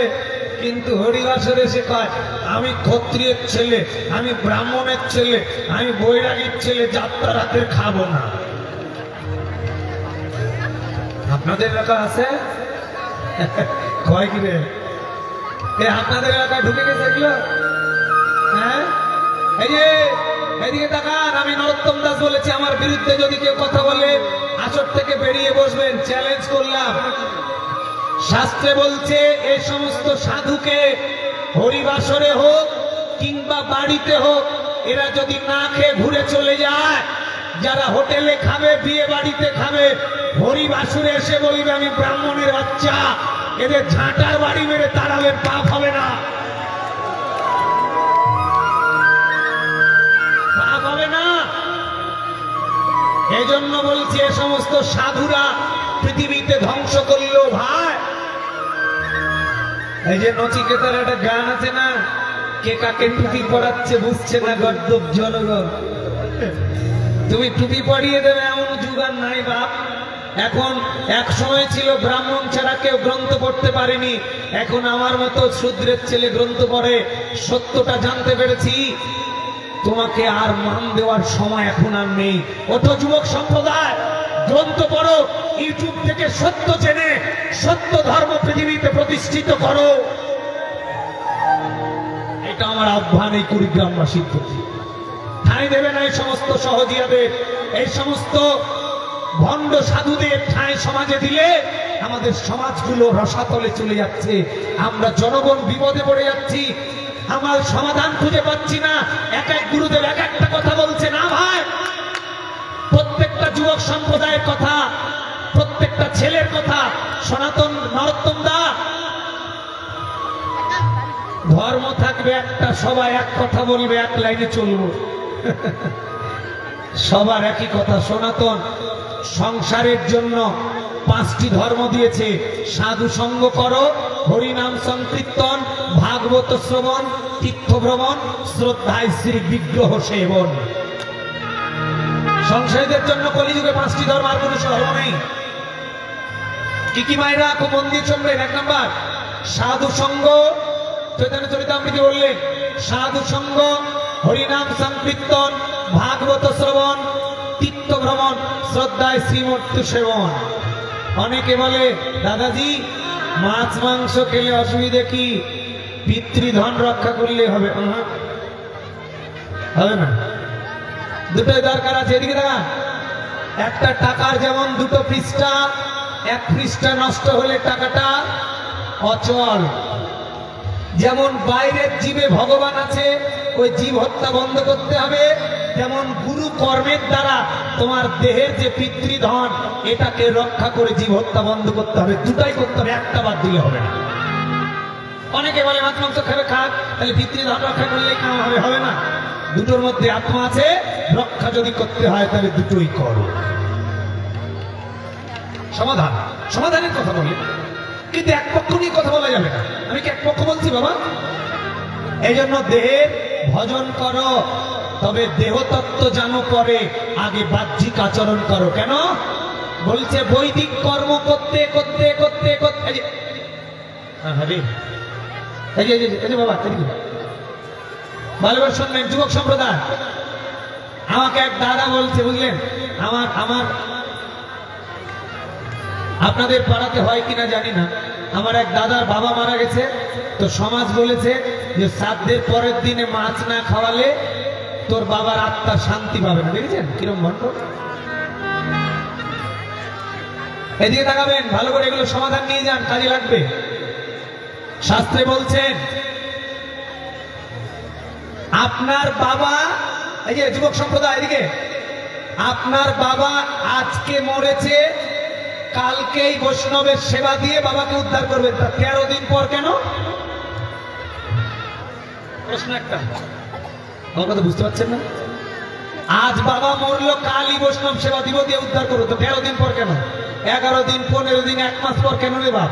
কিন্তু হরিবাসরে এসে কয় আমি ক্ষত্রিয়ের ছেলে, আমি ব্রাহ্মণের ছেলে, আমি বৈরাগীর ছেলে, যাত্রা রাতে খাবো না। আপনাদের এলাকা আছে? কয় কি রে? আপনাদের এলাকায় ঢুকে গেছে এগুলো? হ্যাঁ, এই যে এদিকে তাকান। আমি নরোত্তম দাস বলেছি, আমার বিরুদ্ধে যদি কেউ কথা বলে আসর থেকে বেরিয়ে বসবেন, চ্যালেঞ্জ করলাম। শাস্ত্রে বলছে এই সমস্ত সাধুকে হরিবাসরে হোক কিংবা বাড়িতে হোক, এরা যদি না খেয়ে ঘুরে চলে যায়, যারা হোটেলে খাবে, বিয়ে বাড়িতে খাবে, হরিবাসরে এসে বলবে আমি ব্রাহ্মণের বাচ্চা, এদের ঝাঁটার বাড়ি মেরে তাড়াবেন, পাপ হবে না, পাপ হবে না। এজন্য বলছি এ সমস্ত সাধুরা পৃথিবীতে ধ্বংস করলো ভাই। এই যে নচিকেতার একটা গান আছে না, কে কাকে টুপি পড়াচ্ছে বুঝছে না গর্দব জনগণ। তুমি টুপি পরিয়ে দেবে এমন যুগ আর নাই বাপ। এখন এক সময় ছিল ব্রাহ্মণ ছাড়া কেউ গ্রন্থ পড়তে পারেনি, এখন আমার মতো শূদ্রের ছেলে গ্রন্থ পড়ে। সত্যটা জানতে পেরেছি, তোমাকে আর মান দেওয়ার সময় এখন আর নেই। ওঠো যুবক সম্প্রদায়, গ্রন্থ পড়ো, ইউটিউব থেকে সত্য জেনে সত্য ধর্ম পৃথিবীতে প্রতিষ্ঠিত করো। এটা আমার আহ্বান এই কুড়িগ্রামবাসীর প্রতি। ঠাঁই দেবে না এই সমস্ত সহজিয়াদের, এই সমস্ত ভণ্ড সাধুদের ঠাঁই সমাজে দিলে আমাদের সমাজগুলো রসাতলে চলে যাচ্ছে, আমরা জনগণ বিপদে পড়ে যাচ্ছি, আমার সমাধান খুঁজে পাচ্ছি না। এক এক গুরুদেব এক একটা কথা বলছে না ভাই, প্রত্যেকটা যুবক সম্প্রদায়ের কথা, প্রত্যেকটা ছেলের কথা। সনাতন নরোত্তম দা, ধর্ম থাকবে একটা, সবাই এক কথা বলবে, এক লাইনে চলবো, সবার একই কথা। সনাতন সংসারের জন্য 5টি ধর্ম দিয়েছে: সাধু সঙ্গ করো, হরিনাম সংকীর্তন, ভাগবত শ্রবণ, তীর্থ ভ্রমণ, শ্রদ্ধায় শ্রী বিগ্রহ সেবন। সংসারীদের জন্য কলিযুগে 5টি ধর্ম, আর কোনো ধর্ম নেই। কি কি মায়েরা খুব মন দিয়ে শুনবেন। 1 নম্বর সাধু সঙ্গ, চৈতন্য চরিতামৃতে বললেন সাধু সঙ্গ, হরিনাম সংকীর্তন, ভাগবত শ্রবণ, তীর্থ ভ্রমণ, শ্রদ্ধায় শ্রীমূর্তি সেবন। অনেকে বলে দাদাজি মাছ মাংস খেলে অসুবিধে কি, পিতৃধন রক্ষা করলে হবে? হবে না, দুটোই দরকার আছে। এদিকে দেখা, একটা টাকার যেমন 2টো পৃষ্ঠা, 1 পৃষ্ঠা নষ্ট হলে টাকাটা অচল। যেমন বাইরের জীবে ভগবান আছে, ওই জীব হত্যা বন্ধ করতে হবে, যেমন গুরু কর্মের দ্বারা তোমার দেহের যে পিতৃধন এটাকে রক্ষা করে জীব হত্যা বন্ধ করতে হবে। দুটাই করতে হবে, একটা বাদ দিলে হবে না। অনেকে বলে মাছ মাংস খাবে, খাক, তাহলে পিতৃধন রক্ষা করলে কাম হবে? হবে না। দুটোর মধ্যে আত্মা আছে, রক্ষা যদি করতে হয় তাহলে দুটোই করো। সমাধান, সমাধানের কথা বলি, কিন্তু এক পক্ষ নিয়ে কথা বলা যাবে না। আমি কি এক পক্ষ বলছি বাবা? এই জন্য দেহের ভজন করো, তবে দেহতত্ত্ব জানো পরে, আগে বাহ্যিক আচরণ করো। কেন বলছে? বৈদিক কর্ম করতে করতে করতে করতে, বাবা ভালোবার শুনবেন যুবক সম্প্রদায়। আমাকে এক দাদা বলছে, বুঝলেন, আমার আপনাদের পাড়াতে হয় কিনা জানি না, আমার এক দাদার বাবা মারা গেছে, তো সমাজ বলেছে যে শ্রাদ্ধের পরের দিনে মাছ না খাওয়ালে তোর বাবার আত্মা শান্তি পাবে না। দেখেছেন কিরম ভণ্ড? এদিকে তাকাবেন ভালো করে, এগুলো সমাধান নিয়ে যান, কাজে লাগবে। শাস্ত্রে বলছেন আপনার বাবা, এই যে যুবক সম্প্রদায় এদিকে, আপনার বাবা আজকে মরেছে, কালকেই বৈষ্ণবের সেবা দিয়ে বাবাকে উদ্ধার করবেন। তা 13 দিন পর কেন? প্রশ্ন একটা, আমার কথা বুঝতে পারছেন না? আজ বাবা মরলো, কালই বৈষ্ণব সেবা দিব, দিয়ে উদ্ধার করো, তো 13 দিন পর কেন? 11 দিন, 15 দিন, 1 মাস পর কেন রে বাপ?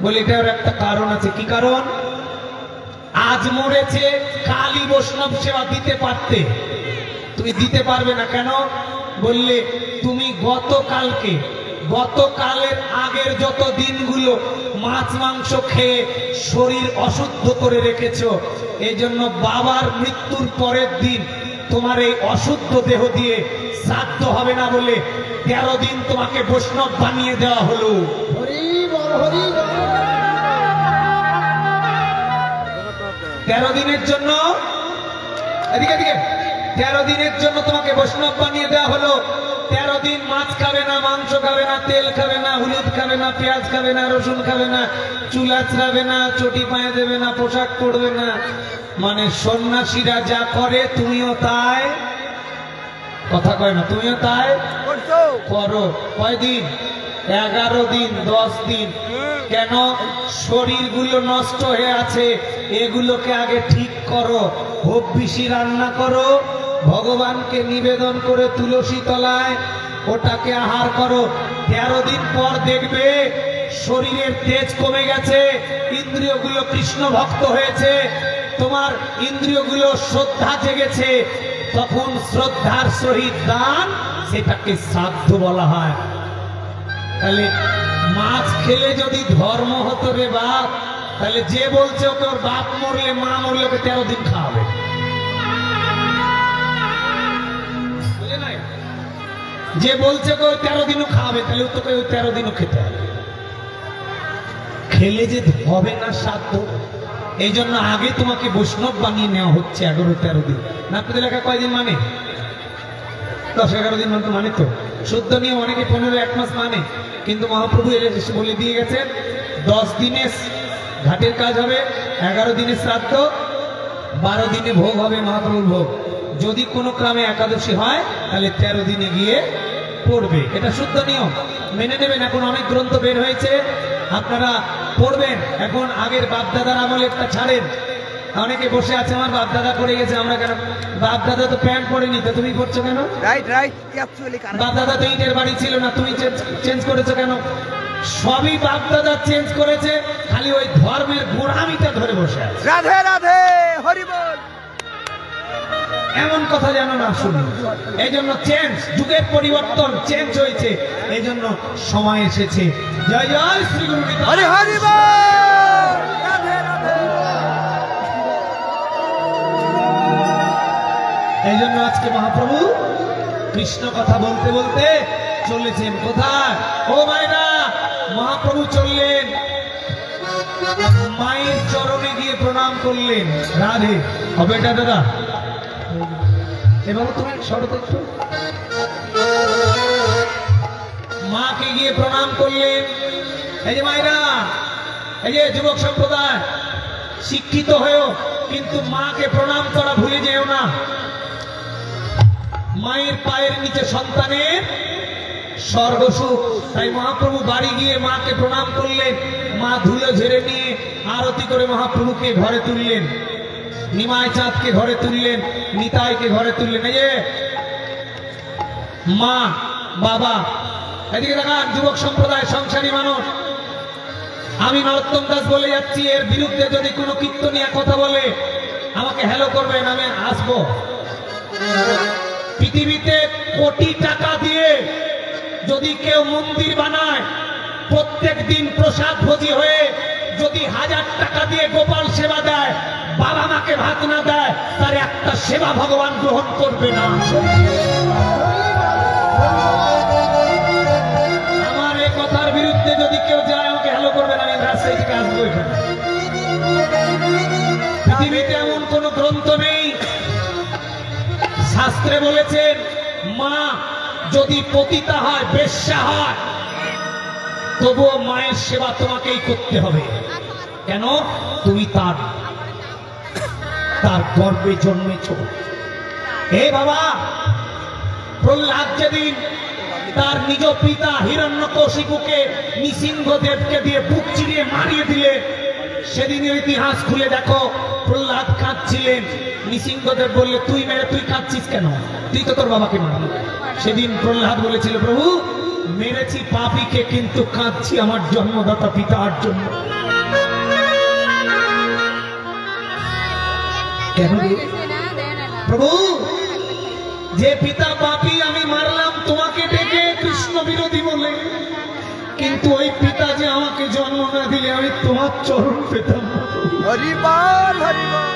বলে এটার একটা কারণ আছে। কি কারণ? আজ মরেছে, কালই বৈষ্ণব সেবা দিতে পারতে, তুমি দিতে পারবে না। কেন? বললে তুমি গতকালের আগের যত দিনগুলো মাছ মাংস খেয়ে শরীর অশুদ্ধ করে রেখেছো, এই জন্য বাবার মৃত্যুর পরের দিন তোমার এই অশুদ্ধ দেহ দিয়ে শ্রাদ্ধ হবে না বলে 13 দিন তোমাকে বৈষ্ণব বানিয়ে দেওয়া হলো। 13 দিনের জন্য, এদিকে এদিকে, 13 দিনের জন্য তোমাকে বৈষ্ণব বানিয়ে দেওয়া হলো। 13 দিন মাছ খাবে না, মাংস খাবে না, তেল খাবে না, হলুদ খাবে না, পেঁয়াজ খাবে না, রসুন খাবে না, চুল আঁচড়াবে না, চটি পায়ে দেবে না, পোশাক পরবে না। মানে সন্ন্যাসীরা যা করে তুমিও তাই, কথা কয় না, তুমিও তাই করো। কয়দিন? 11 দিন, 10 দিন। কেন? শরীরগুলো নষ্ট হয়ে আছে, এগুলোকে আগে ঠিক করো। হব্বিসি রান্না করো, ভগবানকে নিবেদন করে তুলসী তলায় ওটাকে আহার করো। 13 দিন পর দেখবে শরীরের তেজ কমে গেছে, ইন্দ্রিয়গুলো কৃষ্ণ ভক্ত হয়েছে, তোমার ইন্দ্রিয়গুলো শ্রদ্ধা জেগেছে, তখন শ্রদ্ধার সহিত দান সেটাকে শ্রাদ্ধ বলা হয়। তাহলে মাছ খেলে যদি ধর্ম হতো রে বাপ, তাহলে যে বলছে ওকে ওর বাপ মরলে মা মরলে ওকে 13 দিন খাওয়াবে। যে বলছে ওকে 13 দিনও খাওয়াবে, তাহলে তোকে 13 দিনও খেতে হবে। খেলে যে হবে না শ্রাদ্ধ, এই জন্য আগে তোমাকে বৈষ্ণব বানিয়ে নেওয়া হচ্ছে 11-13 দিন। নাপিত লেখা কয়দিন মানে? 10-11 দিন মানে তো শুদ্ধ নিয়ম। অনেকে 15-1 মাস মানে, কিন্তু মহাপ্রভু এসে বলে দিয়ে গেছেন 10 দিনে ঘাটের কাজ হবে, 11 দিনে শ্রাদ্ধ, 12 দিনে ভোগ হবে মহাপ্রভুর ভোগ। যদি কোনো ক্রমে একাদশী হয় তাহলে 13 দিনে গিয়ে পড়বে। এটা শুদ্ধ নিয়ম, মেনে নেবেন। এখন অনেক গ্রন্থ বের হয়েছে, আপনারা পড়বেন। এখন আগের বাপদাদার আমলে একটা ছাড়েন। অনেকে বসে আছে আমার বাপদাদা করে গেছে, আমরা কেন? বাপদাদা তো প্যান্ট পরেনি, তো তুমি পড়ছো কেন? বাপদাদা তো ইটের বাড়ি ছিল না, তুমি চেঞ্জ করেছো কেন? সবই বাপদাদা চেঞ্জ করেছে, খালি ওই ধর্মের গোড়ামিটা ধরে বসে আছে। রাধে রাধে হরি বল। এমন কথা যেন না শুনি। এই জন্য চেঞ্জ, যুগের পরিবর্তন, চেঞ্জ হয়েছে, এই জন্য সময় এসেছে। জয় জয় শ্রী গুরু নিতাই। হরি হরি বল। রাধে রাধে। এই জন্য আজকে মহাপ্রভু কৃষ্ণ কথা বলতে বলতে চলেছেন কোথায়? ও মায়েরা, মহাপ্রভু চললেন মায়ের চরণে গিয়ে প্রণাম করলেন। রাধে হবে এটা দাদা, এবার তুমি শরৎ একটু। মাকে গিয়ে প্রণাম করলেন। এই যে মায়েরা, এই যে যুবক সম্প্রদায়, শিক্ষিত হয়েও কিন্তু মাকে প্রণাম করা ভুলে যেও না। মায়ের পায়ের নিচে সন্তানের স্বর্গসুখ। তাই মহাপ্রভু বাড়ি গিয়ে মাকে প্রণাম করলেন। মা ধুলো ঝেড়ে নিয়ে আরতি করে মহাপ্রভুকে ঘরে তুললেন, নিমাই চাঁদকে ঘরে তুললেন, নিতাইকে ঘরে তুললেন। এই যে মা বাবা, এদিকে দেখান যুবক সম্প্রদায়, সংসারী মানুষ। আমি নরোত্তম দাস বলে যাচ্ছি, এর বিরুদ্ধে যদি কোনো কীর্তনিয়া কথা বলে আমাকে হ্যালো করবেন, আমি আসবো। পৃথিবীতে কোটি টাকা দিয়ে যদি কেউ মন্দির বানায়, প্রত্যেক দিন প্রসাদ ভোজি হয়ে যদি 1000 টাকা দিয়ে গোপাল সেবা দেয়, বাবা মাকে ভাত না দেয়, তার একটা সেবা ভগবান গ্রহণ করবে না। আমার এই কথার বিরুদ্ধে যদি কেউ যায় আমাকে হ্যালো করবেন, আমি রাস্তায় থেকে আসবো এখানে। পৃথিবীতে এমন কোন গ্রন্থ নেই, শাস্ত্রে বলেছেন মা যদি পতিতা হয়, বেশ্যা হয়, তবুও মায়ের সেবা তোমাকেই করতে হবে। কেন? তুমি তার গর্ভে জন্মেছ। হে বাবা, প্রহ্লাদ যেদিন তার নিজ পিতা হিরণ্যকশিপুকে নৃসিংহদেবকে দিয়ে বুক চিরিয়ে মারিয়ে দিলে, সেদিনের ইতিহাস খুলে দেখো, প্রহ্লাদ কাঁদছিলেন। নৃসিংহদেব বললে তুই মেরে তুই কাঁদছিস কেন? তুই তো তোর বাবাকে মারলি। সেদিন প্রহ্লাদ বলেছিল, প্রভু মেরেছি পাপীকে, কিন্তু কাঁদছি আমার জন্মদাতা পিতার জন্য। কেন প্রভু? যে পিতা পাপী আমি মারলাম তোমাকে ডেকে কৃষ্ণ বিরোধী বলে, কিন্তু ওই পিতা যে আমাকে জন্ম না দিলে আমি তোমার চরণ পেতাম না। হরি বল হরি বল।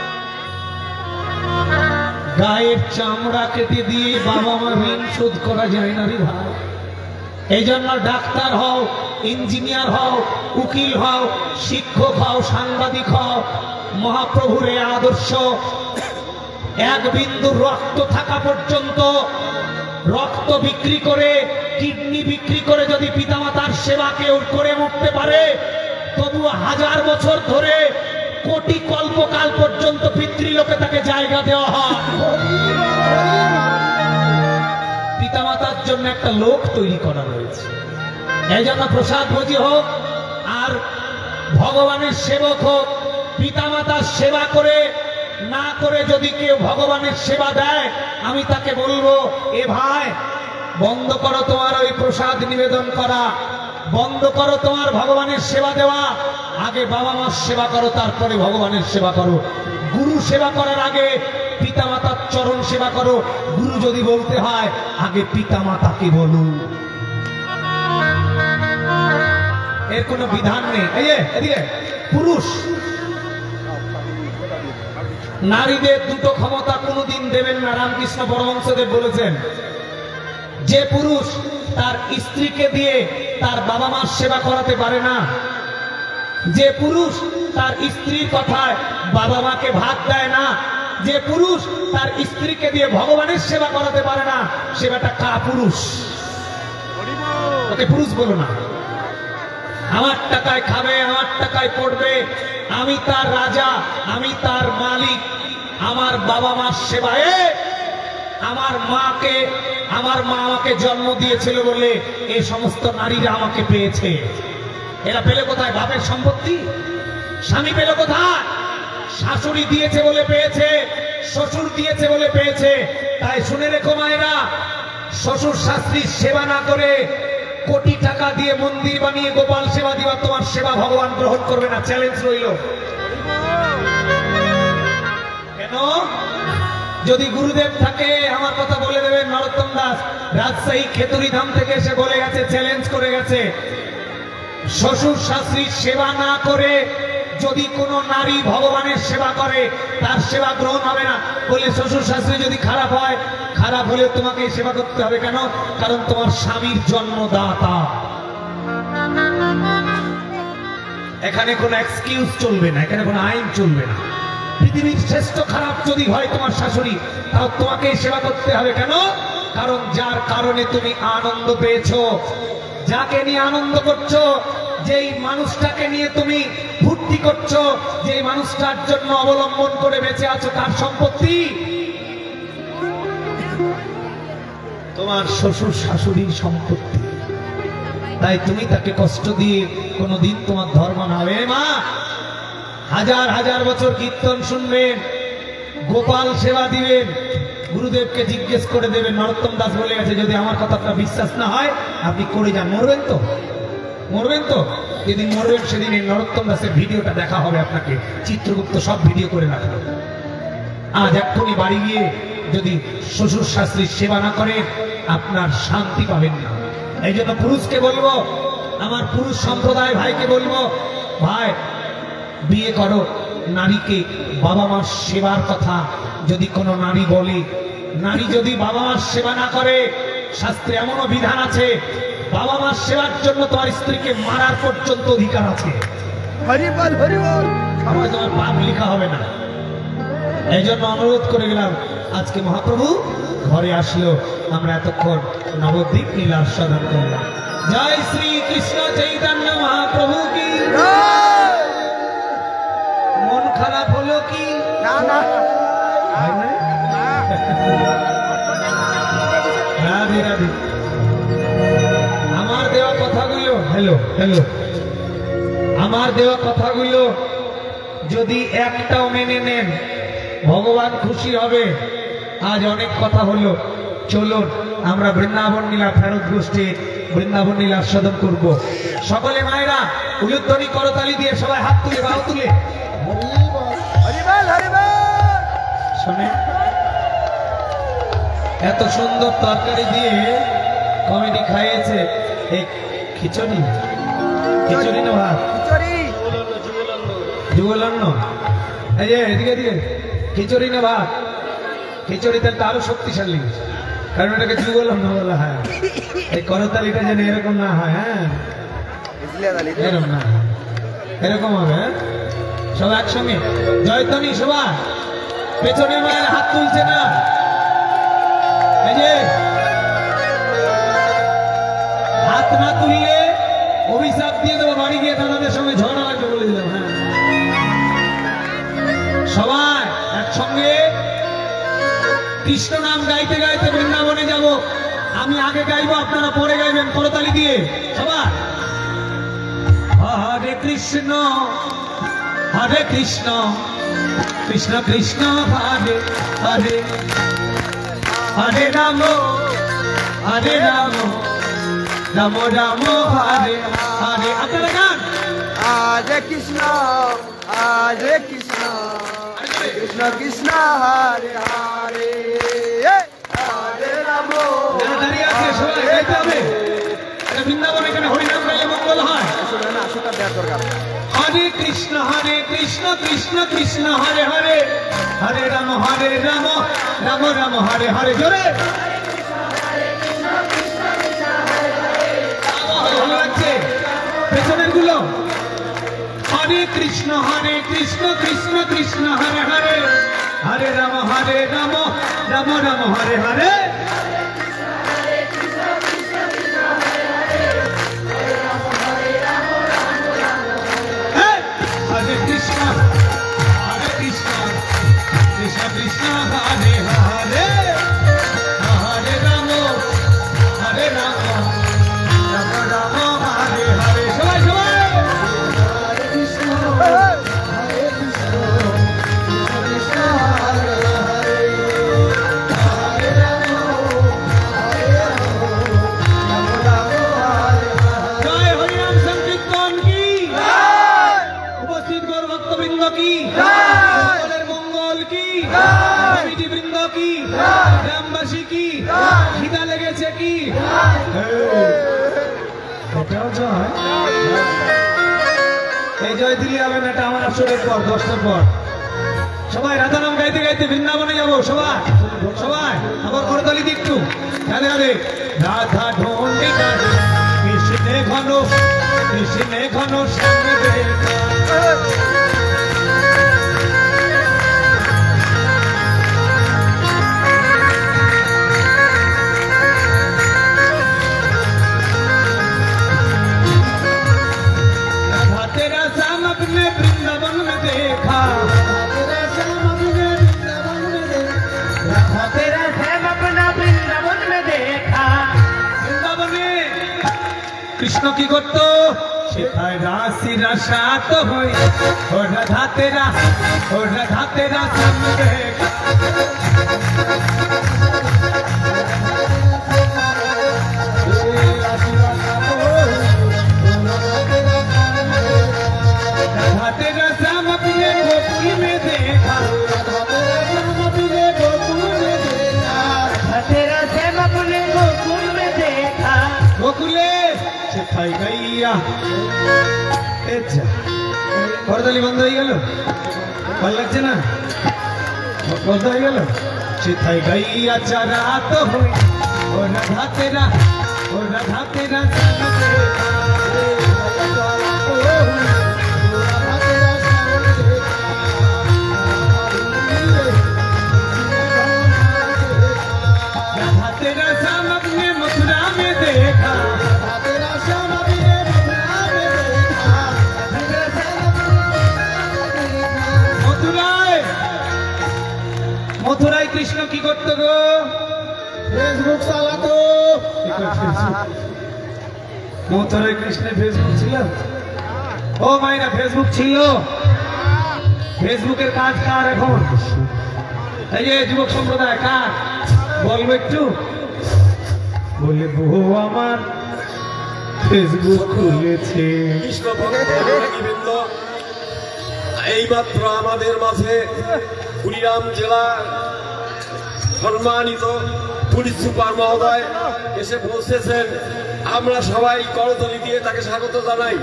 গায়ের চামড়া কেটে দিয়ে বাবা মা ঋণ শোধ করা যায় না রে ভাই। এই জন্য ডাক্তার হও, ইঞ্জিনিয়ার হও, উকিল হও, শিক্ষক হও, সাংবাদিক হও, মহাপ্রভুর এই আদর্শ। এক বিন্দু রক্ত থাকা পর্যন্ত রক্ত বিক্রি করে, কিডনি বিক্রি করে যদি পিতামাতার সেবা কেউ করে উঠতে পারে, তবুও 1000 বছর ধরে, কোটি কল্পকাল পর্যন্ত পিতৃলোকে তাকে জায়গা দেওয়া হয়। পিতামাতার জন্য একটা লোক তৈরি করা হয়েছে। এই জন্য প্রসাদ ভোজি হোক আর ভগবানের সেবক হোক, পিতামাতার সেবা করে না করে যদি কেউ ভগবানের সেবা দেয়, আমি তাকে বলবো, এ ভাই বন্ধ করো তোমার ওই প্রসাদ নিবেদন করা, বন্ধ করো তোমার ভগবানের সেবা দেওয়া। আগে বাবা মার সেবা করো, তারপরে ভগবানের সেবা করো। গুরু সেবা করার আগে পিতামাতার চরণ সেবা করো। গুরু যদি বলতে হয় আগে পিতা মাতাকে বলো। এর কোনো বিধান নেই। এই যে এদিকে পুরুষ নারীদের দুটো ক্ষমতা কোনোদিন দেবেন না। রামকৃষ্ণ পরমহংসদেব বলেছেন, যে পুরুষ তার স্ত্রীকে দিয়ে তার বাবা মার সেবা করাতে পারে না, যে পুরুষ তার স্ত্রীর কথায় বাবা মাকে ভাত দেয় না, যে পুরুষ তার স্ত্রীকে দিয়ে ভগবানের সেবা করাতে পারে না, সে বেটা কাপুরুষ। ওকে পুরুষ বলো না। আমার টাকায় খাবে, আমার টাকায় পড়বে, আমি তার রাজা, আমি তার মালিক। আমার বাবা মার সেবায় আমার মা আমাকে জন্ম দিয়েছিল বলে এই সমস্ত নারীরা আমাকে পেয়েছে। এরা পেলে কোথায়? বাপের সম্পত্তি। স্বামী পেলে কোথায়? শাশুড়ি দিয়েছে বলে পেয়েছে, শ্বশুর দিয়েছে বলে পেয়েছে। তাই শুনে রেখো মায়েরা, শ্বশুর শাস্ত্রীর সেবা না করে কোটি টাকা দিয়ে মন্দির বানিয়ে গোপাল সেবা দিবা, তোমার সেবা ভগবান গ্রহণ করবে না। চ্যালেঞ্জ রইল। কেন? যদি গুরুদেব থাকে আমার কথা বলে দেবেন। নরোত্তম দাস রাজশাহী খেতুরি ধাম থেকে এসে বলে গেছে, চ্যালেঞ্জ করে গেছে, শ্বশুর শাস্ত্রীর সেবা না করে যদি কোনো নারী ভগবানের সেবা করে তার সেবা গ্রহণ হবে না। বলে শ্বশুর শাস্ত্রী যদি খারাপ হয়, খারাপ হলে তোমাকে সেবা করতে হবে। কেন? কারণ তোমার স্বামীর জন্মদাতা। এখানে কোনো এক্সকিউজ চলবে না, এখানে কোনো আইন চলবে না। পৃথিবীর শ্রেষ্ঠ খারাপ যদি হয় তোমার শাশুড়ি, তাও তোমাকে সেবা করতে হবে। কেন? কারণ যার কারণে তুমি আনন্দ পেয়েছো, যাকে নিয়ে আনন্দ করছো, যেই মানুষটাকে নিয়ে তুমি ফুর্তি করছো, যেই মানুষটার জন্য অবলম্বন করে বেঁচে আছো, তার সম্পত্তি তোমার শ্বশুর শাশুড়ির সম্পত্তি। তাই তুমি তাকে কষ্ট দিয়ে কোনোদিন তোমার ধর্ম না হবে। মা হাজার হাজার বছর কীর্তন শুনবেন, গোপাল সেবা দিবেন, গুরুদেবকে জিজ্ঞেস করে দেবেন। নরোত্তম দাস বলে গেছে, যদি আমার কথাটা বিশ্বাস না হয় আপনি করে যান। মরবেন তো? মরবেন তো? যেদিন মরবেন সেদিন এই নরোত্তম দাসের ভিডিওটা দেখা হবে আপনাকে। চিত্রগুপ্ত সব ভিডিও করে রাখবে। আজ এক্ষুনি বাড়ি গিয়ে যদি শ্বশুর শাস্ত্রীর সেবা না করেন আপনার শান্তি পাবেন না। এই জন্য পুরুষকে বলবো, আমার পুরুষ সম্প্রদায় ভাইকে বলবো, ভাই বিয়ে করো। নারীকে বাবা মার সেবার কথা যদি কোনো নারী বলে, নারী যদি বাবা মার সেবা না করে, শাস্ত্রে এমনও বিধান আছে, বাবা মার সেবার জন্য তোমার স্ত্রীকে মারার পর্যন্ত অধিকার আছে। হরিবল হরিবল। আমার তোমার পাপ লেখা হবে না। এই জন্য অনুরোধ করে গেলাম, আজকে মহাপ্রভু ঘরে আসলো, আমরা এতক্ষণ নবদ্বীপ লীলা আস্বাদন করলাম। জয় শ্রী কৃষ্ণ চৈতন্য মহাপ্রভু কি। মন খারাপ হলো কি? না না রাধে রাধে। আমার দেওয়া কথাগুলো আমার দেওয়া কথাগুলো যদি একটাও মেনে নেন ভগবান খুশি হবে। আজ অনেক কথা হলো, চলুন আমরা বৃন্দাবন লীলা ফেরত গোষ্ঠী বৃন্দাবন লীলা আস্বাদন করব। সকলে মায়েরা উলুধ্বনি করতালি দিয়ে সবাই হাত তুলে বাহু তুলে হরিবল হরিবল। শোনে, এত সুন্দর তরকারি দিয়ে কমেডি খাইয়েছে। এই খিচুড়ি না ভাত? যুগলন্ন। এই যে এদিকে এদিকে, খিচুড়ি না ভাত? খিচুড়িতে আরো শক্তিশালী, কারণ এটাকে যুগলন্ন বলা হয়। এই করতালিটা যেন এরকম না হয়। হ্যাঁ এরকম না, এরকম হবে। সবাই একসঙ্গে জয়ধ্বনি। সবাই পেছনের মায়ের হাত তুলছে না। এই যে হাত না তুললে অভিশাপ দিয়ে দেবো, বাড়ি গিয়ে তাদের সঙ্গে ঝগড়া লাগবে বলে দিলাম। হ্যাঁ সবাই একসঙ্গে কৃষ্ণ নাম গাইতে গাইতে বৃন্দাবনে যাব। আমি আগে গাইবো, আপনারা পরে গাইবেন করতালি দিয়ে। সবাই হরে কৃষ্ণ হরে কৃষ্ণ কৃষ্ণ কৃষ্ণ হরে হরে, হরে রাম রাম রাম হরে হরে। আপনারা গান। হরে কৃষ্ণ হরে কৃষ্ণ কৃষ্ণ কৃষ্ণ হরে হরে হরে রাম। যারা দাঁড়িয়ে আছে সবাই গাইতে হবে। এটা বৃন্দাবন, এখানে হরিনাম গাইলে মঙ্গল হয়। হরে কৃষ্ণ কৃষ্ণ কৃষ্ণ হরে হরে, হরে রাম রাম রাম হরে হরে। জোরে ভালো লাগছে পেছনের গুলো। হরে কৃষ্ণ কৃষ্ণ কৃষ্ণ হরে হরে, হরে রাম রাম রাম হরে হরে। হরে কৃষ্ণ কৃষ্ণ কৃষ্ণ হরে হরে, হরে রাম রাম রাম হরে হরে। সবাই সবাই জয় হরিনাম সংকীর্তন কি, উপস্থিত গৌর ভক্তবৃন্দ কি, সকলের মঙ্গল কি, কমিটি বৃন্দ কি, গ্রামবাসী কি, খিদা লেগেছে কি? এটাও জয়। এই জয় দিলে হবে না, এটা আমার আসরের পর 10টার পর। সবাই রাধা নাম গাইতে গাইতে বৃন্দাবনে যাবো। সবাই সবাই আবার করতালি দিক একটু। রাধে রাধে। রাধা ঢোলে গানে কৃষ্ণে ঘন সঙ্গে দেখা। तेरा श्याम अपने वृंदावन में देखा, तेरा श्याम अपना वृंदावन में देखा। বৃন্দাবনে কৃষ্ণ কি করত? সেখায় রাশি রাসাত হই, ও রাধা তেরা শ্যাম দেখা। राधा तेरा श्याम अपने गोकुल में देखा, तेरा श्याम अपने गोकुल में देखा। গোকুলে সেখাই গাইয়া। করতালি বন্ধ হয়ে গেল, ভালো লাগছে না? বন্ধ হয়ে গেল। সেথায় গাইয়া চারাত হই, ও রাধা তেরা শ্যাম দেখা। राधा तेरा श्याम अपने मथुरा में देखा, মথুরায় কৃষ্ণ কি করতো গো? ফেসবুক চালাতো। মথুরায় কৃষ্ণের ফেসবুক ছিল? ও মাইনা ফেসবুক ছিল? ফেসবুকের কাজ কার এখন? এই যে যুবক সম্প্রদায় কার বলবো একটু? বলে বউ আমার ফেসবুক খুলেছে। এইমাত্র আমাদের মাঝে কুড়িগ্রাম জেলা সম্মানিত পুলিশ সুপার মহোদয় এসে পৌঁছেছেন। আমরা সবাই করতালি দিয়ে তাকে স্বাগত জানাই।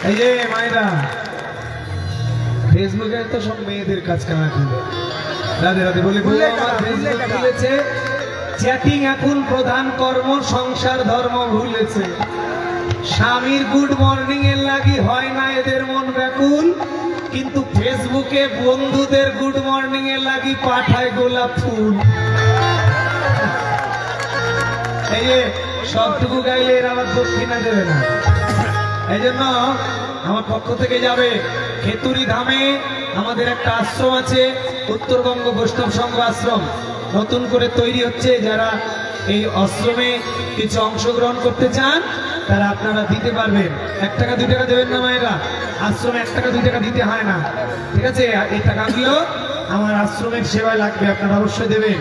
এই যে মায়েরা ফেসবুকে তো সব মেয়েদের কাজ কানা খুলে রাধে রাধে বলে ফেসবুক খুলেছে। চ্যাটিং এখন প্রধান কর্ম, সংসার ধর্ম ভুলেছে। স্বামীর গুড মর্নিং এর লাগি হয় না এদের মন ব্যাকুল, কিন্তু ফেসবুকে বন্ধুদের গুড মর্নিং এর লাগি পাঠায় গোলাপ ফুল। এই যে সবটুকু গাইলে এর আবার দক্ষিণা দেবে না। এই জন্য আমার পক্ষ থেকে যাবে খেতুরি ধামে আমাদের একটা আশ্রম আছে, উত্তরবঙ্গ বৈষ্ণব সংঘ আশ্রম নতুন করে তৈরি হচ্ছে। যারা এই আশ্রমে কিছু অংশগ্রহণ করতে চান তারা আপনারা দিতে পারবেন। 1 টাকা 2 টাকা দেবেন না মায়েরা, আশ্রমে 1 টাকা 2 টাকা দিতে হয় না, ঠিক আছে? এই টাকাগুলো আমার আশ্রমের সেবায় লাগবে, আপনারা অবশ্যই দেবেন।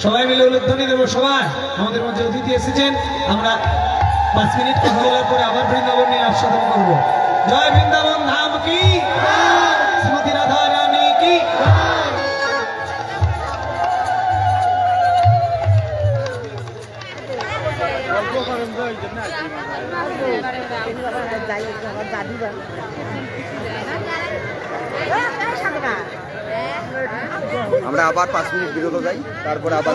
সবাই মিলে উলুধ্বনি দেবো। সবাই আমাদের মধ্যে অতিথি এসেছেন, আমরা 5 মিনিট কথা বলার পরে আবার বৃন্দাবন নিয়ে আস্বাদন করবো। জয় বৃন্দাবন ধাম কি, শ্রীমতী রাধা রানী কি। আমরা আবার 5 মিনিট বিরত যাই, তারপরে আবার